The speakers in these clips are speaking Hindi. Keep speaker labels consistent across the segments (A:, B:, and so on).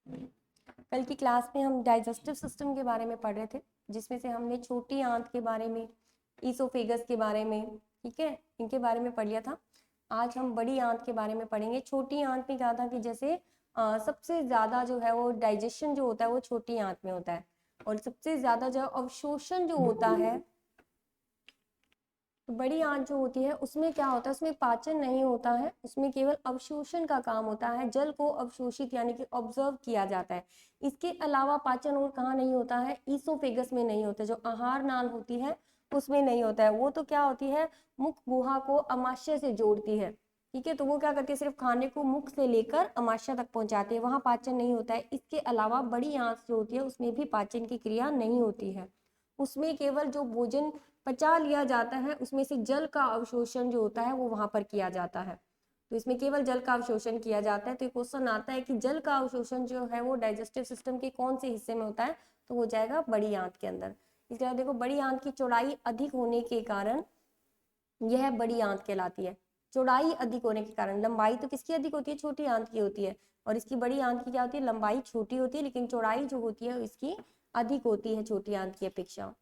A: कल की क्लास में हम डाइजेस्टिव सिस्टम के बारे में पढ़ रहे थे, जिसमें से हमने छोटी आंत के बारे में, ईसोफेगस के बारे में, ठीक है, इनके बारे में पढ़ लिया था। आज हम बड़ी आंत के बारे में पढ़ेंगे। छोटी आंत में क्या था कि जैसे सबसे ज़्यादा जो है वो डाइजेशन जो होता है वो छोटी आंत में होता है, और सबसे ज़्यादा जो अवशोषण जो होता है तो बड़ी आंत जो होती है उसमें क्या होता है, उसमें पाचन नहीं होता है, उसमें केवल अवशोषण का काम होता है। जल को अवशोषित यानी कि ऑब्जर्व किया जाता है। इसके अलावा पाचन और कहाँ नहीं होता है, ईसोफेगस में नहीं होता, जो आहार नाल होती है उसमें नहीं होता है। वो तो क्या होती है, मुख गुहा को अमाशय से जोड़ती है, ठीक है। तो वो क्या करती है, सिर्फ खाने को मुख से लेकर अमाशय तक पहुंचाती है, वहां पाचन नहीं होता है। इसके अलावा बड़ी आंत जो होती है उसमें भी पाचन की क्रिया नहीं होती है। उसमें केवल जो भोजन पचा लिया जाता है उसमें से जल का अवशोषण जो होता है वो वहां पर किया जाता है। तो इसमें केवल जल का अवशोषण किया जाता है। तो क्वेश्चन आता है कि जल का अवशोषण जो है वो डाइजेस्टिव सिस्टम के कौन से हिस्से में होता है, तो हो जाएगा बड़ी आंत के अंदर। इसके बाद देखो, बड़ी आंत की चौड़ाई अधिक होने के कारण यह बड़ी आंत कहलाती है। चौड़ाई अधिक होने के कारण, लंबाई तो किसकी अधिक होती है, छोटी आंत की होती है, और इसकी बड़ी आंत की क्या होती है, लंबाई छोटी होती है, लेकिन चौड़ाई जो होती है इसकी अधिक होती है छोटी आंत की अपेक्षा।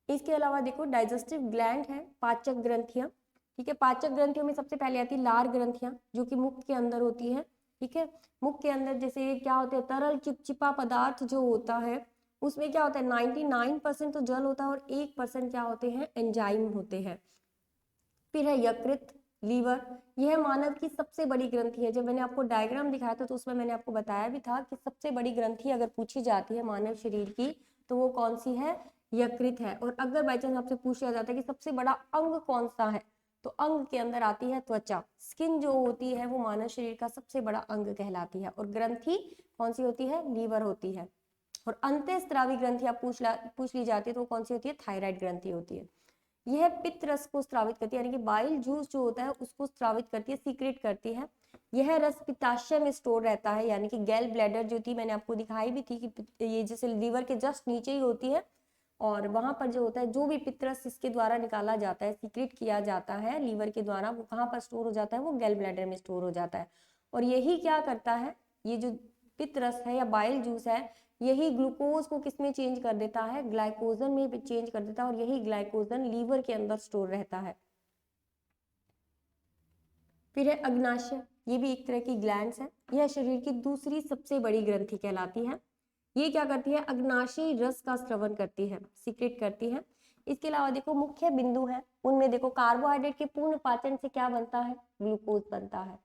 A: इसके अलावा देखो, डाइजेस्टिव ग्लैंड है, पाचक ग्रंथियां, ठीक है। पाचक ग्रंथियों में सबसे पहले आती है लार ग्रंथियां, जो कि मुख के अंदर होती है, ठीक है। मुख के अंदर जैसे क्या होते हैं, तरल चिपचिपा पदार्थ जो होता है उसमें क्या होता है, 99% तो जल होता है और 1% क्या होते हैं, एंजाइम होते हैं। फिर है यकृत, लीवर, यह मानव की सबसे बड़ी ग्रंथि है। जब मैंने आपको डायग्राम दिखाया था तो उसमें मैंने आपको बताया भी था कि सबसे बड़ी ग्रंथि अगर पूछी जाती है मानव शरीर की तो वो कौन सी है, यकृत है। और अगर बाई चांस आपसे पूछ लिया जाता है कि सबसे बड़ा अंग कौन सा है, तो अंग के अंदर आती है त्वचा। स्किन जो होती है वो मानव शरीर का सबसे बड़ा अंग कहलाती है। और ग्रंथि कौन सी होती है, लीवर होती है। और अंतःस्रावी ग्रंथियां पूछ ली जाती है तो कौन सी होती है, थायराइड ग्रंथि होती है। यह पित्त रस को स्रावित करती है, यानी कि बाइल जूस जो होता है उसको स्रावित करती है, सीक्रेट करती है। यह रस पित्ताशय में स्टोर रहता है, यानी कि गैल ब्लैडर जो थी, मैंने आपको दिखाई भी थी कि ये जैसे लीवर के जस्ट नीचे ही होती है, और वहां पर जो होता है जो भी पित्त रस इसके द्वारा निकाला जाता है, सीक्रेट किया जाता है लीवर के द्वारा, वो कहाँ पर स्टोर हो जाता है, वो गैल ब्लैडर में स्टोर हो जाता है। और यही क्या करता है, ये जो पित्त रस है या बाइल जूस है, यही ग्लूकोज को किसमें चेंज कर देता है, ग्लाइकोजन में चेंज कर देता है, और यही ग्लाइकोजन लीवर के अंदर स्टोर रहता है। फिर है अग्नाशय, ये भी एक तरह की ग्लैंड्स है। यह शरीर की दूसरी सबसे बड़ी ग्रंथि कहलाती है। ये क्या करती है, अग्नाशयी रस का स्रवण करती है, सीक्रेट करती है। इसके अलावा देखो, मुख्य बिंदु है उनमें देखो, कार्बोहाइड्रेट के पूर्ण पाचन से क्या बनता है, ग्लूकोज बनता है।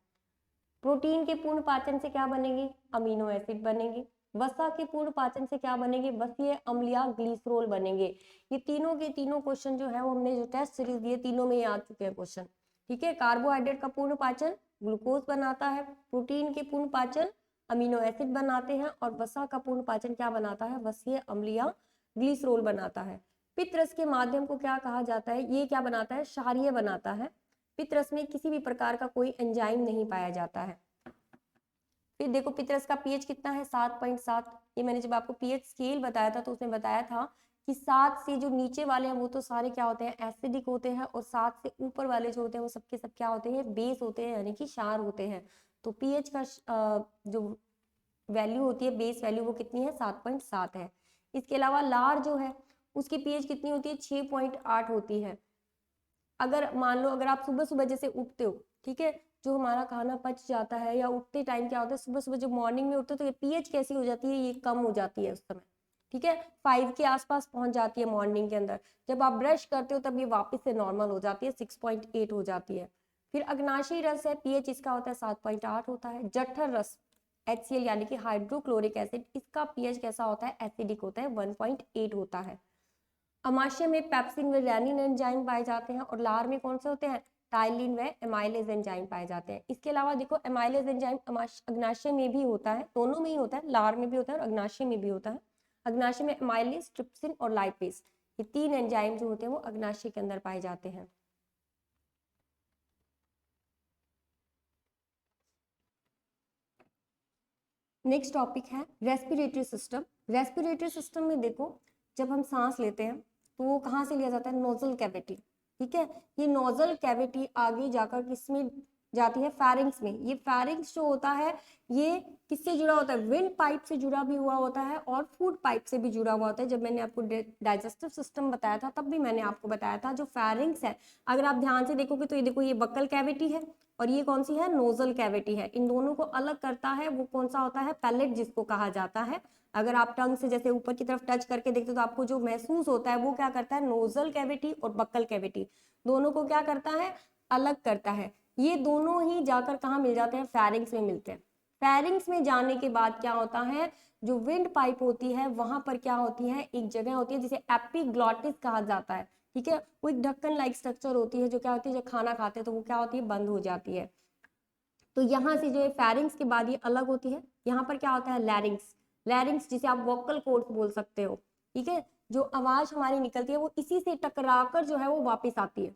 A: प्रोटीन के पूर्ण पाचन से क्या बनेंगे, अमीनो एसिड बनेंगे। वसा के पूर्ण पाचन से क्या बनेंगे, वसीय अम्ल या ग्लिसरोल बनेंगे। ये तीनों के तीनों क्वेश्चन जो है वो हमने जो टेस्ट सीरीज दिए तीनों में आ चुके हैं क्वेश्चन, ठीक है। कार्बोहाइड्रेट का पूर्ण पाचन ग्लूकोज बनाता है, प्रोटीन के पूर्ण पाचन अमीनो एसिड बनाते हैं, और वसा का पूर्ण पाचन क्या बनाता है, वसीय अम्ल या ग्लिसरोल बनाता है। पित्त रस के माध्यम को क्या कहा जाता है, ये क्या बनाता है, क्षारीय बनाता है। पित्त रस में किसी भी प्रकार का कोई एंजाइम नहीं पाया जाता है। फिर देखो, पित्त रस का पीएच कितना है, 7.7। ये मैंने जब आपको पीएच स्केल बताया था तो उसमें बताया था कि 7 से जो नीचे वाले हैं वो तो सारे क्या होते हैं, एसिडिक होते हैं, और 7 से ऊपर वाले जो होते हैं वो सबके सब क्या होते हैं, बेस होते हैं, यानी कि क्षार होते हैं। तो पीएच का जो वैल्यू होती है, बेस वैल्यू, वो कितनी है, 7.7 है। इसके अलावा लार जो है उसकी पीएच कितनी होती है, 6.8 होती है। अगर मान लो, अगर आप सुबह सुबह जैसे उठते हो, ठीक है, जो हमारा खाना पच जाता है, या उठते टाइम क्या होता है, सुबह सुबह जब मॉर्निंग में उठते हो तो ये पीएच कैसी हो जाती है, ये कम हो जाती है उस समय, ठीक है, 5 के आसपास पहुंच जाती है मॉर्निंग के अंदर। जब आप ब्रश करते हो तब ये वापस से नॉर्मल हो जाती है, 6.8 हो जाती है। फिर अग्नाशी रस है, पीएच इसका होता है 7.8 होता है। जठर रस HCl यानी कि हाइड्रोक्लोरिक एसिड, इसका पीएच कैसा होता है, एसिडिक होता है, 1.8 होता है। अमाशय में पेप्सिन व रेनिन एंजाइम पाए जाते हैं, और लार में कौन से होते हैं, टाइलिन व एमाइलेज एंजाइम पाए जाते हैं। इसके अलावा देखो, एमाइलेज एंजाइम अग्नाशय में भी होता है, दोनों में ही होता है, लार में भी होता है और अग्नाशय में भी होता है। अग्नाशय में एमाइलेज, ट्रिप्सिन और लाइपेज, ये 3 एंजाइम जो होते हैं वो अग्नाशय के अंदर पाए जाते हैं। नेक्स्ट टॉपिक है रेस्पिरेटरी सिस्टम। रेस्पिरेटरी सिस्टम में देखो, जब हम सांस लेते हैं तो वो कहाँ से लिया जाता है, नोजल कैविटी, ठीक है। ये नोजल कैविटी आगे जाकर किसमें जाती है फेरिंग्स में। ये फेरिंग्स जो होता है ये किससे जुड़ा होता है, विंड पाइप से जुड़ा भी हुआ होता है और फूड पाइप से भी जुड़ा हुआ होता है। जब मैंने आपको डाइजेस्टिव सिस्टम बताया था तब भी मैंने आपको बताया था जो फेरिंग्स है, अगर आप ध्यान से देखोगे तो ये देखो, ये बक्कल कैविटी है और ये कौन सी है, नोजल कैविटी है। इन दोनों को अलग करता है वो कौन सा होता है, पैलेट जिसको कहा जाता है। अगर आप टंग से जैसे ऊपर की तरफ टच करके देखते हो तो आपको जो महसूस होता है वो क्या करता है, नोजल कैविटी और बक्कल कैविटी दोनों को क्या करता है, अलग करता है। ये दोनों ही जाकर कहाँ मिल जाते हैं, फेरिंग्स में मिलते हैं। फेरिंग्स में जाने के बाद क्या होता है, जो विंड पाइप होती है वहां पर क्या होती है, एक जगह होती है जिसे एपिग्लॉटिस कहा जाता है। ठीक है, वो एक ढक्कन लाइक स्ट्रक्चर होती है जो क्या होती है, जब खाना खाते हैं तो वो क्या होती है, बंद हो जाती है। तो यहाँ से जो है फेरिंग्स के बाद ये अलग होती है। यहाँ पर क्या होता है, लैरिंग्स। लैरिंग्स जिसे आप वोकल कॉर्ड्स बोल सकते हो। ठीक है, जो आवाज हमारी निकलती है वो इसी से टकराकर जो है वो वापस आती है।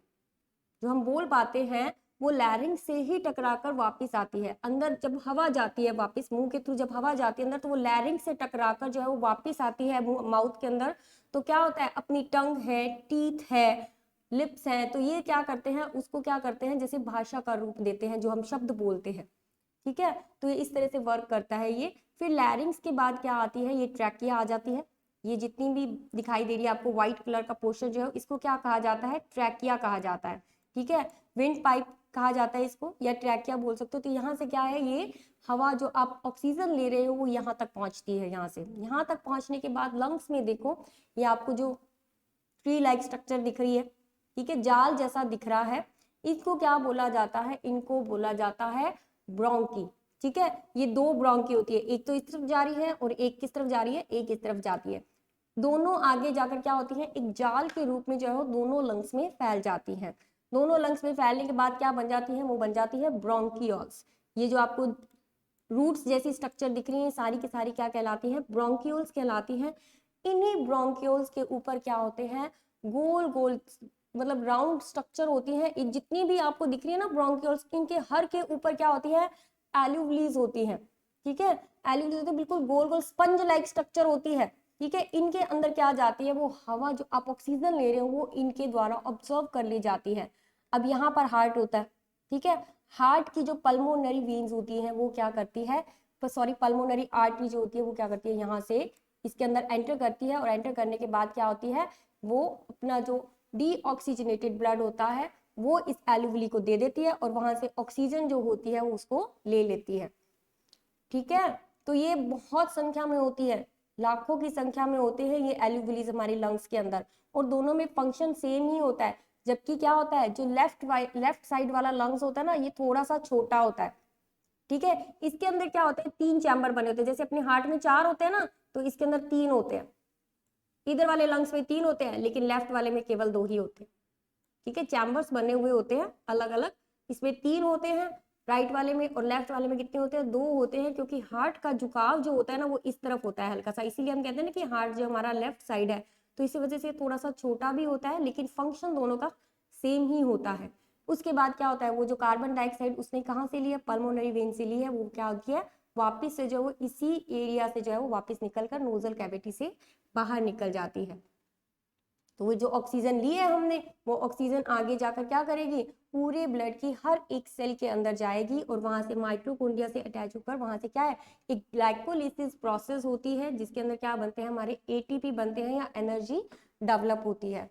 A: जो हम बोल पाते हैं वो लैरिंग्स से ही टकराकर वापस आती है। अंदर जब हवा जाती है वापस मुंह के थ्रू, जब हवा जाती है अंदर तो वो लैरिंग्स से टकराकर जो है वो वापस आती है माउथ के अंदर। तो क्या होता है, अपनी टंग है, टीथ है, लिप्स हैं, तो ये क्या करते हैं, उसको क्या करते हैं, जैसे भाषा का रूप देते हैं, जो हम शब्द बोलते हैं। ठीक है, तो ये इस तरह से वर्क करता है ये। फिर लैरिंग्स के बाद क्या आती है, ये ट्रैकिया आ जाती है। ये जितनी भी दिखाई दे रही है आपको व्हाइट कलर का पोर्शन जो है इसको क्या कहा जाता है, ट्रैकिया कहा जाता है। ठीक है, विंड पाइप कहा जाता है इसको, या ट्रैकिया बोल सकते हो। तो यहाँ से क्या है, ये हवा जो आप ऑक्सीजन ले रहे हो वो यहाँ तक पहुंचती है। यहाँ से यहाँ तक पहुंचने के बाद लंग्स में देखो, ये आपको जो ट्री लाइक स्ट्रक्चर दिख रही है, ठीक है, जाल जैसा दिख रहा है, इसको क्या बोला जाता है, इनको बोला जाता है ब्रोंकी। ठीक है, ये दो ब्रोंकी होती है, एक तो इस तरफ जा रही है और एक किस तरफ जा रही है, एक इस तरफ जाती है। दोनों आगे जाकर क्या होती है, एक जाल के रूप में जो है दोनों लंग्स में फैल जाती है। दोनों लंग्स में फैलने के बाद क्या बन जाती है, वो बन जाती है ब्रोंकियोल्स। ये जो आपको रूट्स जैसी स्ट्रक्चर दिख रही है सारी की सारी क्या कहलाती है, ब्रोंक्यूल्स कहलाती हैं। इन्हीं ब्रोंक्यूल्स के ऊपर क्या होते हैं, गोल गोल मतलब राउंड स्ट्रक्चर होती है। जितनी भी आपको दिख रही है ना ब्रोंक्यूल्स, इनके हर के ऊपर क्या होती है, एल्यूवलीज होती है। ठीक है, एल्यूवलीज होती है, बिल्कुल गोल गोल स्पंज लाइक स्ट्रक्चर होती है। ठीक है, इनके अंदर क्या जाती है, वो हवा जो आप ऑक्सीजन ले रहे हो वो इनके द्वारा ऑब्जर्व कर ली जाती है। अब यहाँ पर हार्ट होता है। ठीक है, हार्ट की जो पल्मोनरी वेन्स होती हैं वो क्या करती है, सॉरी पल्मोनरी आर्टरी जो होती है वो क्या करती है, यहाँ से इसके अंदर एंटर करती है और एंटर करने के बाद क्या होती है, वो अपना जो डीऑक्सीजनेटेड ब्लड होता है वो इस एल्यूवली को दे देती है और वहां से ऑक्सीजन जो होती है वो उसको ले लेती है। ठीक है, तो ये बहुत संख्या में होती है, लाखों की संख्या में होते हैं ये एल्यूवलीज हमारी लंग्स के अंदर, और दोनों में फंक्शन सेम ही होता है। जबकि क्या होता है, जो लेफ्ट साइड वाला लंग्स होता है ना, ये थोड़ा सा छोटा होता है। ठीक है, इसके अंदर क्या होता है, 3 चैम्बर बने होते हैं। जैसे अपने हार्ट में 4 होते हैं ना, तो इसके अंदर 3 होते हैं। इधर वाले लंग्स में 3 होते हैं लेकिन लेफ्ट वाले में केवल 2 ही होते हैं। ठीक है, चैम्बर्स बने हुए होते हैं अलग अलग, इसमें 3 होते हैं राइट वाले में, और लेफ्ट वाले में कितने होते हैं, 2 होते हैं। क्योंकि हार्ट का झुकाव जो होता है ना वो इस तरफ होता है हल्का सा, इसीलिए हम कहते हैं ना कि हार्ट जो हमारा लेफ्ट साइड है, तो इसी वजह से थोड़ा सा छोटा भी होता है, लेकिन फंक्शन दोनों का सेम ही होता है। उसके बाद क्या होता है, वो जो कार्बन डाइऑक्साइड उसने कहाँ से लिया, पल्मोनरी वेन से ली है, वो क्या होती है, वापिस से जो वो इसी एरिया से जो है वो वापिस निकलकर नोजल कैविटी से बाहर निकल जाती है। तो वो जो ऑक्सीजन ली है हमने, वो ऑक्सीजन आगे जाकर क्या करेगी, पूरे ब्लड की हर एक सेल के अंदर जाएगी और वहां से माइटोकॉन्ड्रिया से अटैच होकर वहां से क्या है, एक ग्लाइकोलिसिस प्रोसेस होती है जिसके अंदर क्या बनते हैं, हमारे एटीपी बनते हैं या एनर्जी डेवलप होती है।